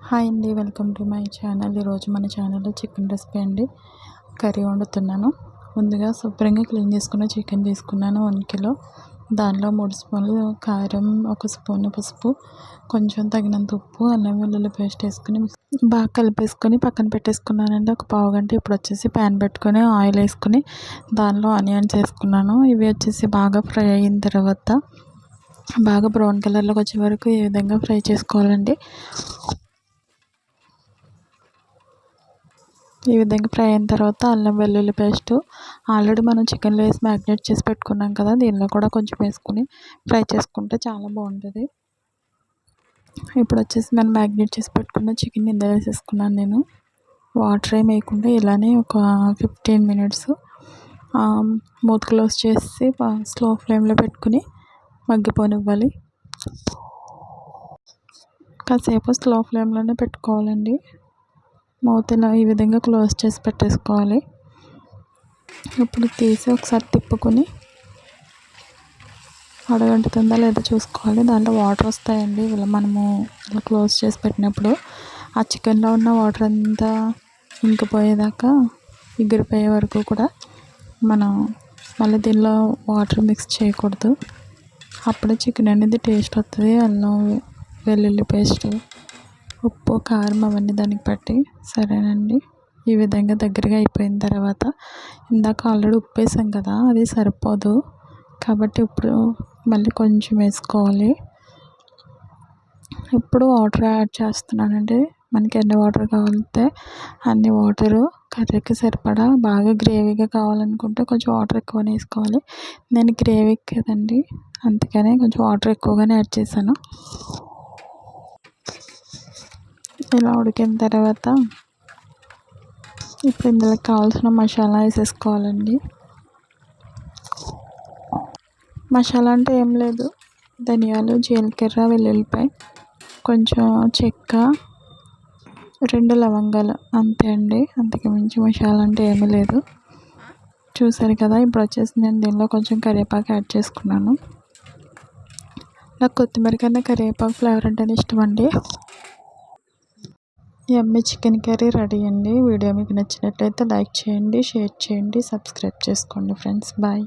Hi అండి, welcome to my channel. ఈరోజు మన ఛానల్లో చికెన్ రెసిపీ అండి. కర్రీ వండుతున్నాను. ముందుగా శుభ్రంగా క్లీన్ చేసుకున్న చికెన్ తీసుకున్నాను 1 కిలో. దానిలో 3 స్పూన్లు కారం, 1 స్పూన్ పసుపు, కొంచెం తగినంత ఉప్పు, అల్లం వెల్లుల్లి పేస్ట్ వేసుకుని బాగా కలిపేసుకొని పక్కన పెట్టేసుకున్నానండి. ఒక పావు గంట. ఇప్పుడు వచ్చేసి ప్యాన్ పెట్టుకొని ఆయిల్ వేసుకుని దానిలో ఆనియన్స్ వేసుకున్నాను. ఇవి వచ్చేసి బాగా ఫ్రై అయిన తర్వాత బాగా బ్రౌన్ కలర్లోకి వచ్చే వరకు ఈ విధంగా ఫ్రై చేసుకోవాలండి. ఈ విధంగా ఫ్రై అయిన తర్వాత అల్లం వెల్లుల్లి పేస్ట్ ఆల్రెడీ మనం చికెన్లో వేసి మ్యాగ్నేట్ చేసి పెట్టుకున్నాం కదా, దీనిలో కూడా కొంచెం వేసుకుని ఫ్రై చేసుకుంటే చాలా బాగుంటుంది. ఇప్పుడు వచ్చేసి మనం మ్యాగ్నేట్ చేసి పెట్టుకున్న చికెన్ ఇందులో వేసేసుకున్నాను. నేను వాటర్ ఏమి వేయకుండా ఇలానే ఒక 15 మినిట్స్ మూత క్లోజ్ చేసి స్లో ఫ్లేమ్లో పెట్టుకుని మగ్గిపోనివ్వాలి. కాసేపు స్లో ఫ్లేమ్లోనే పెట్టుకోవాలండి. మూతను ఈ విధంగా క్లోజ్ చేసి పెట్టేసుకోవాలి. ఇప్పుడు తీసి ఒకసారి తిప్పుకొని అడగంటుతుందా లేదా చూసుకోవాలి. దాంట్లో వాటర్ వస్తాయండి. ఇలా మనము ఇలా క్లోజ్ చేసి పెట్టినప్పుడు ఆ చికెన్లో ఉన్న వాటర్ అంతా ఇంకిపోయేదాకా ఎగిరిపోయే వరకు కూడా మనం మళ్ళీ దీనిలో వాటర్ మిక్స్ చేయకూడదు. అప్పుడే చికెన్ అనేది టేస్ట్ వస్తుంది. అల్లం వెల్లుల్లి పేస్ట్, ఉప్పు, కారం అవన్నీ దానికి పట్టి సరేనండి. ఈ విధంగా దగ్గరగా అయిపోయిన తర్వాత ఇందాక ఆల్రెడీ ఉప్పు వేసాం కదా, అది సరిపోదు కాబట్టి ఇప్పుడు మళ్ళీ కొంచెం వేసుకోవాలి. ఇప్పుడు వాటర్ యాడ్ చేస్తున్నానండి. మనకి ఎన్ని వాటర్ కావాలంటే అన్ని వాటరు కర్రీకి సరిపడా. బాగా గ్రేవీగా కావాలనుకుంటే కొంచెం వాటర్ ఎక్కువనే వేసుకోవాలి. నేను గ్రేవీ కదండి, అందుకనే కొంచెం వాటర్ ఎక్కువగానే యాడ్ చేశాను. ఇలా ఉడికిన తర్వాత ఇప్పుడు ఇందులోకి కావాల్సిన మసాలా వేసేసుకోవాలండి. మసాలా అంటే ఏం లేదు, ధనియాలు, జీలకర్ర, వెల్లుల్లిపాయ, కొంచెం చెక్క, 2 లవంగాలు, అంతే అండి. అంతకు మించి మసాలా అంటే ఏమీ లేదు. చూసారు కదా. ఇప్పుడు వచ్చేసి నేను దీనిలో కొంచెం కరివేపాకు యాడ్ చేసుకున్నాను. నాకు కొత్తిమీర కన్నా కరివేపాకు ఫ్లేవర్ అంటేనే ఇష్టం అండి. యమ్మీ చికెన్ కర్రీ రెడీ అండి. వీడియో మీకు నచ్చినట్లయితే లైక్ చేయండి, షేర్ చేయండి, సబ్స్క్రైబ్ చేసుకోండి ఫ్రెండ్స్. బాయ్.